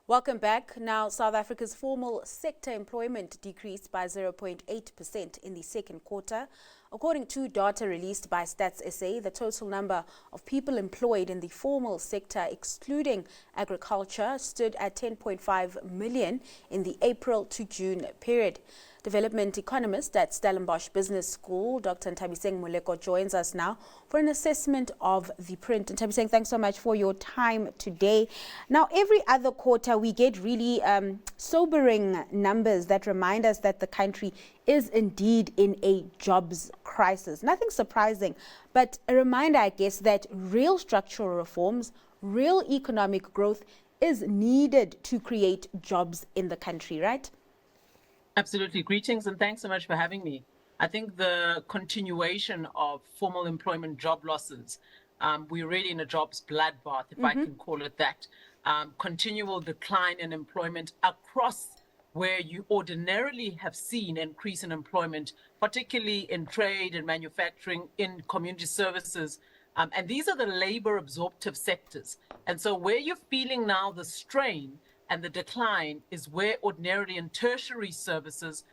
Welcome back. Now, South Africa's formal sector employment decreased by 0.8% in the second quarter. According to data released by Stats SA, the total number of people employed in the formal sector, excluding agriculture, stood at 10.5 million in the April to June period. Development economist at Stellenbosch Business School, Dr. Nthabiseng Moleko, joins us now for an assessment of the print. Nthabiseng, thanks so much for your time today. Now, every other quarter, we get really sobering numbers that remind us that the country is indeed in a jobs crisis. Nothing surprising, but a reminder, I guess, that real structural reforms, real economic growth is needed to create jobs in the country, right? Absolutely. Greetings and thanks so much for having me. I think the continuation of formal employment job losses, we're really in a jobs bloodbath, if I can call it that. Continual decline in employment across where you ordinarily have seen an increase in employment, particularly in trade and manufacturing, in community services. And these are the labor absorptive sectors. And so where you're feeling now the strain and the decline is where ordinarily in tertiary services,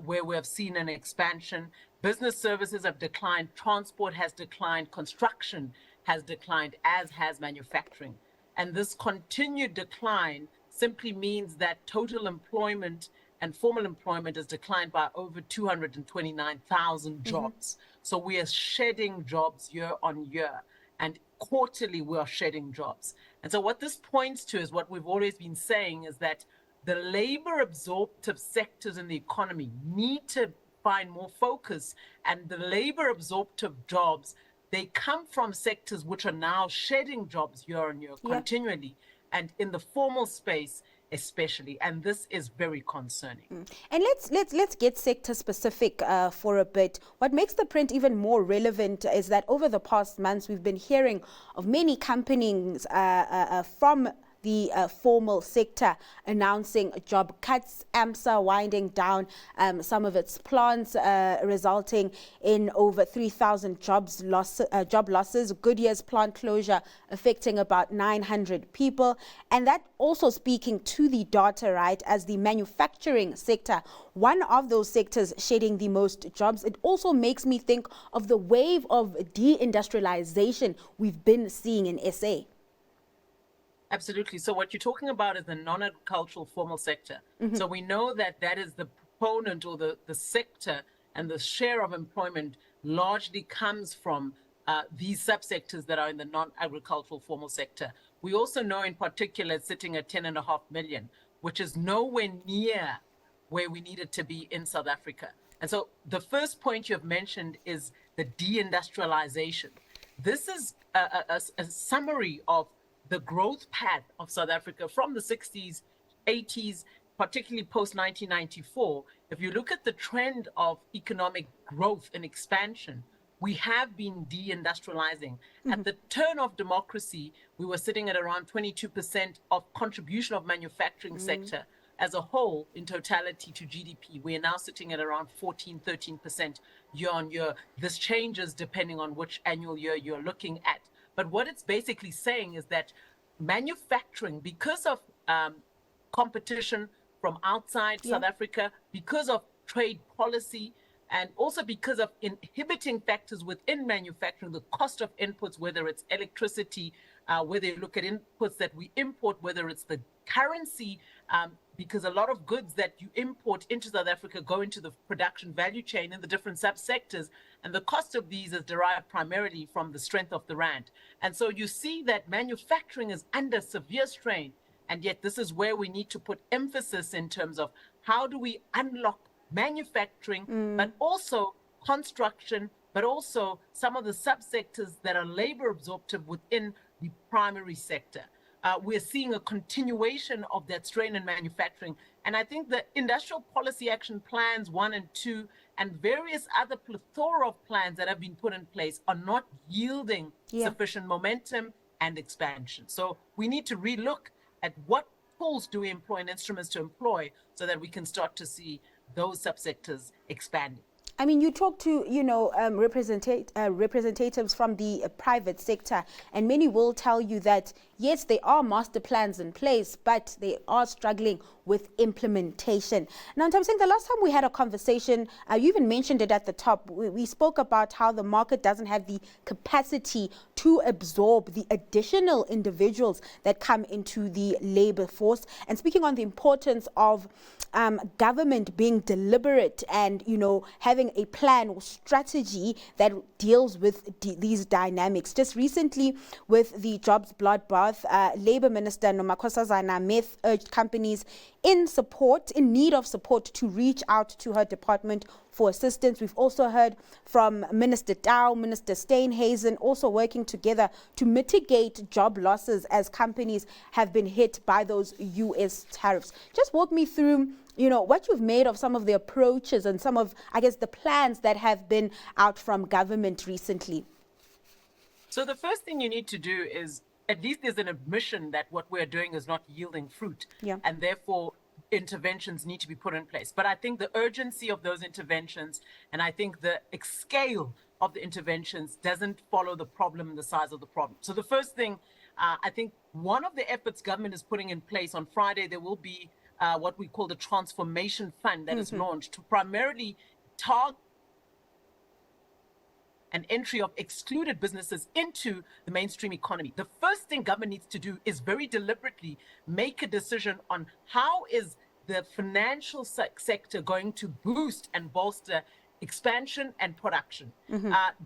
where we have seen an expansion. Business services have declined, transport has declined, construction has declined, as has manufacturing. And this continued decline simply means that total employment and formal employment has declined by over 229,000 jobs. So we are shedding jobs year on year, and quarterly we are shedding jobs. And so what this points to is what we've always been saying, is that the labor absorptive sectors in the economy need to find more focus, and the labor absorptive jobs, they come from sectors which are now shedding jobs year on year continually, and in the formal space especially, and this is very concerning. And let's get sector specific for a bit. What makes the print even more relevant is that over the past months we've been hearing of many companies from the formal sector announcing job cuts, AMSA winding down some of its plants, resulting in over 3,000 job losses, Goodyear's plant closure affecting about 900 people. And that also speaking to the data, right, as the manufacturing sector, one of those sectors shedding the most jobs. It also makes me think of the wave of deindustrialization we've been seeing in SA. Absolutely. So what you're talking about is the non-agricultural formal sector. So we know that that is the proponent or the sector, and the share of employment largely comes from these subsectors that are in the non-agricultural formal sector. We also know in particular it's sitting at 10.5 million, which is nowhere near where we need it to be in South Africa. And so the first point you've mentioned is the deindustrialization. This is a summary of the growth path of South Africa from the 60s, 80s, particularly post-1994. If you look at the trend of economic growth and expansion, we have been deindustrializing. At the turn of democracy, we were sitting at around 22% of contribution of manufacturing sector as a whole in totality to GDP. We are now sitting at around 14, 13% year on year. This changes depending on which annual year you're looking at. But what it's basically saying is that manufacturing, because of competition from outside South Africa, because of trade policy, and also because of inhibiting factors within manufacturing, the cost of inputs, whether it's electricity, whether you look at inputs that we import, whether it's the currency, because a lot of goods that you import into South Africa go into the production value chain in the different subsectors, and the cost of these is derived primarily from the strength of the rand. And so you see that manufacturing is under severe strain, and yet this is where we need to put emphasis in terms of how do we unlock manufacturing, but also construction, but also some of the subsectors that are labor absorptive within the primary sector. We're seeing a continuation of that strain in manufacturing. And I think the industrial policy action plans 1 and 2 and various other plethora of plans that have been put in place are not yielding sufficient momentum and expansion. So we need to relook at what tools do we employ and instruments to employ so that we can start to see those subsectors expanding. I mean, you talk to, representatives from the private sector, and many will tell you that yes, there are master plans in place, but they are struggling with implementation. Now, Nthabiseng, the last time we had a conversation, you even mentioned it at the top. We spoke about how the market doesn't have the capacity to absorb the additional individuals that come into the labor force. And speaking on the importance of government being deliberate and, having a plan or strategy that deals with these dynamics. Just recently, with the jobs bloodbath, Labour Minister Nomakhosazana Meth urged companies in need of support to reach out to her department for assistance. We've also heard from Minister Dow, Minister Steenhuisen, also working together to mitigate job losses as companies have been hit by those U.S. tariffs. Just walk me through, what you've made of some of the approaches and some of, the plans that have been out from government recently. So the first thing you need to do is, at least there's an admission that what we're doing is not yielding fruit. Yeah. And therefore, interventions need to be put in place. But I think the urgency of those interventions, and I think the scale of the interventions doesn't follow the problem and the size of the problem. So the first thing, I think one of the efforts government is putting in place on Friday, there will be what we call the Transformation Fund that is launched to primarily target an entry of excluded businesses into the mainstream economy. The first thing government needs to do is very deliberately make a decision on how is the financial sector going to boost and bolster expansion and production.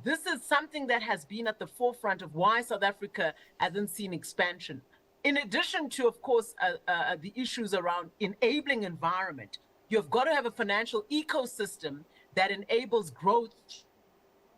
This is something that has been at the forefront of why South Africa hasn't seen expansion. In addition to, of course, the issues around enabling environment, you've got to have a financial ecosystem that enables growth,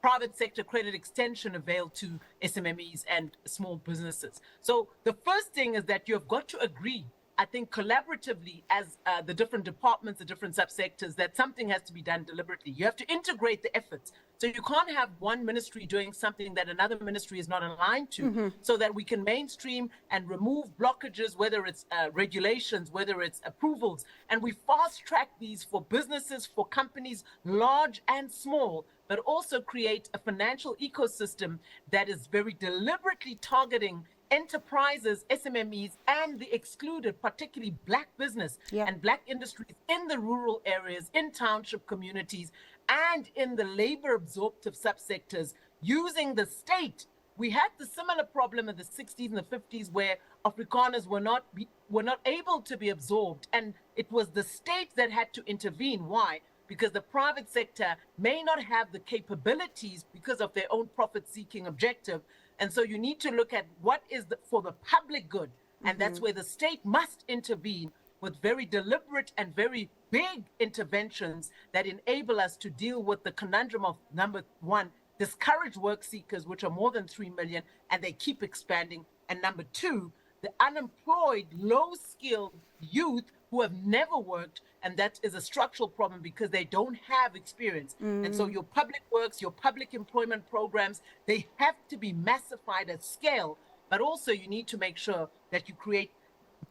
private sector credit extension avail to SMMEs and small businesses. So the first thing is that you've got to agree, I think, collaboratively as the different departments, the different subsectors, that something has to be done deliberately. You have to integrate the efforts. So you can't have one ministry doing something that another ministry is not aligned to, so that we can mainstream and remove blockages, whether it's regulations, whether it's approvals. And we fast track these for businesses, for companies, large and small, but also create a financial ecosystem that is very deliberately targeting enterprises, SMMEs, and the excluded, particularly Black business and Black industries in the rural areas, in township communities, and in the labor absorptive subsectors, using the state. We had the similar problem in the 60s and the 50s where Afrikaners were not able to be absorbed, and it was the state that had to intervene. Why? Because the private sector may not have the capabilities because of their own profit-seeking objective. And so you need to look at what is for the public good. And that's where the state must intervene with very deliberate and very big interventions that enable us to deal with the conundrum of, number one, discouraged work seekers, which are more than 3 million, and they keep expanding. And number two, the unemployed, low-skilled youth who have never worked, and that is a structural problem because they don't have experience. And so your public works, your public employment programs, they have to be massified at scale, but also you need to make sure that you create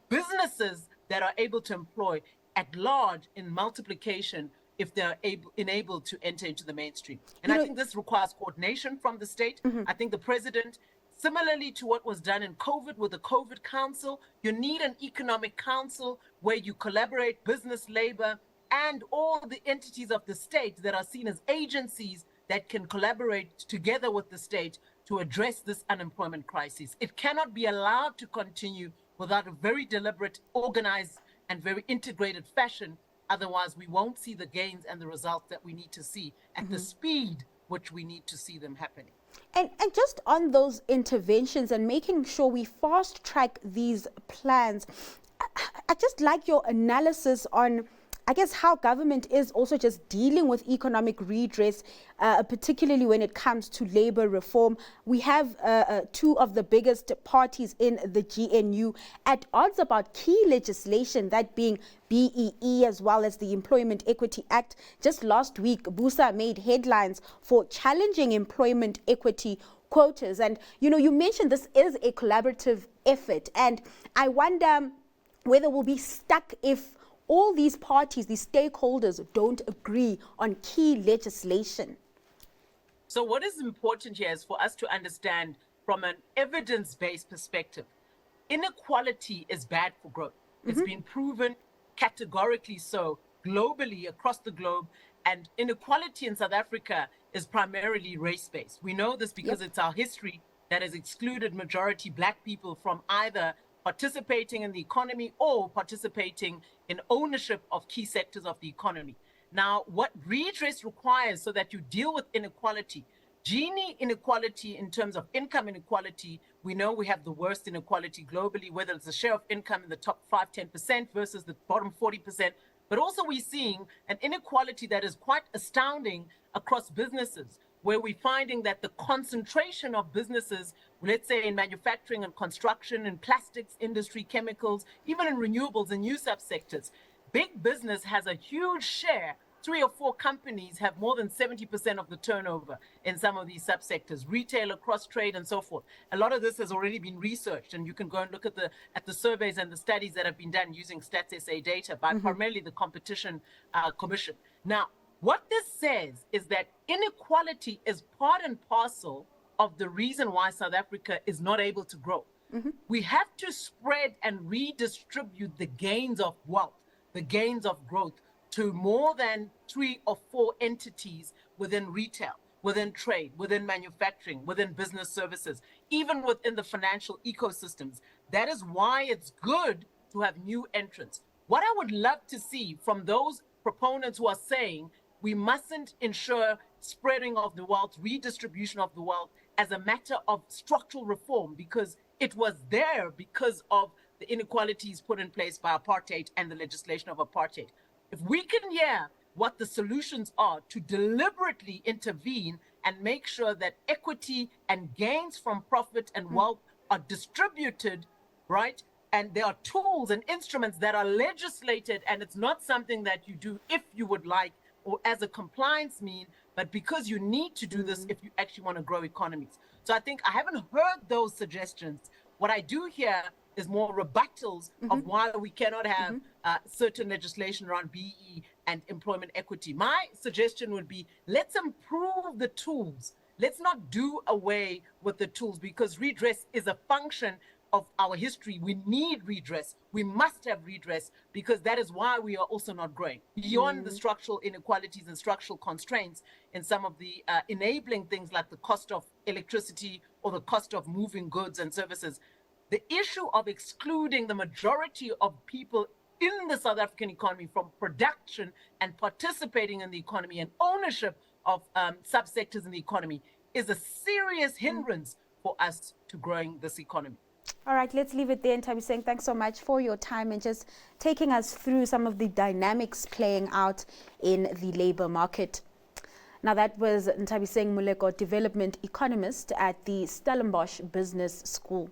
businesses that are able to employ at large in multiplication if they're enabled to enter into the mainstream. And I think this requires coordination from the state. I think the president, similarly to what was done in COVID with the COVID Council, you need an economic council where you collaborate business, labor, and all the entities of the state that are seen as agencies that can collaborate together with the state to address this unemployment crisis. It cannot be allowed to continue without a very deliberate, organized, and very integrated fashion. Otherwise, we won't see the gains and the results that we need to see at the speed which we need to see them happening. And just on those interventions and making sure we fast track these plans, I just like your analysis on, I guess, how government is also just dealing with economic redress, particularly when it comes to labor reform. We have two of the biggest parties in the GNU at odds about key legislation, that being BEE as well as the Employment Equity Act. Just last week, Busa made headlines for challenging employment equity quotas. And, you mentioned this is a collaborative effort. And I wonder whether we'll be stuck if all these parties, these stakeholders, don't agree on key legislation. So what is important here is for us to understand from an evidence-based perspective, inequality is bad for growth. It's been proven categorically so globally across the globe. And inequality in South Africa is primarily race-based. We know this because it's our history that has excluded majority Black people from either participating in the economy or participating in ownership of key sectors of the economy. Now, what redress requires so that you deal with inequality, Gini inequality in terms of income inequality, we know we have the worst inequality globally, whether it's the share of income in the top 5-10% versus the bottom 40%. But also we're seeing an inequality that is quite astounding across businesses, where we're finding that the concentration of businesses, let's say in manufacturing and construction, in plastics industry, chemicals, even in renewables and new subsectors, big business has a huge share. 3 or 4 companies have more than 70% of the turnover in some of these subsectors, retail, cross trade, and so forth. A lot of this has already been researched, and you can go and look at the surveys and the studies that have been done using Stats SA data by primarily the Competition Commission. Now, what this says is that inequality is part and parcel of the reason why South Africa is not able to grow. We have to spread and redistribute the gains of wealth, the gains of growth, to more than 3 or 4 entities within retail, within trade, within manufacturing, within business services, even within the financial ecosystems. That is why it's good to have new entrants. What I would love to see from those proponents who are saying we mustn't ensure spreading of the wealth, redistribution of the wealth as a matter of structural reform, because it was there because of the inequalities put in place by apartheid and the legislation of apartheid. If we can hear what the solutions are to deliberately intervene and make sure that equity and gains from profit and wealth are distributed, right? And there are tools and instruments that are legislated, and it's not something that you do if you would like or as a compliance mean, but because you need to do this if you actually want to grow economies. So I think I haven't heard those suggestions. What I do hear is more rebuttals of why we cannot have certain legislation around BE and employment equity. My suggestion would be, let's improve the tools. Let's not do away with the tools, because redress is a function of our history. We need redress. We must have redress, because that is why we are also not growing. Beyond the structural inequalities and structural constraints in some of the enabling things like the cost of electricity or the cost of moving goods and services, the issue of excluding the majority of people in the South African economy from production and participating in the economy and ownership of subsectors in the economy is a serious hindrance for us to growing this economy. All right, let's leave it there. Nthabiseng, thanks so much for your time and just taking us through some of the dynamics playing out in the labor market. Now, that was Nthabiseng Moleko, development economist at the Stellenbosch Business School.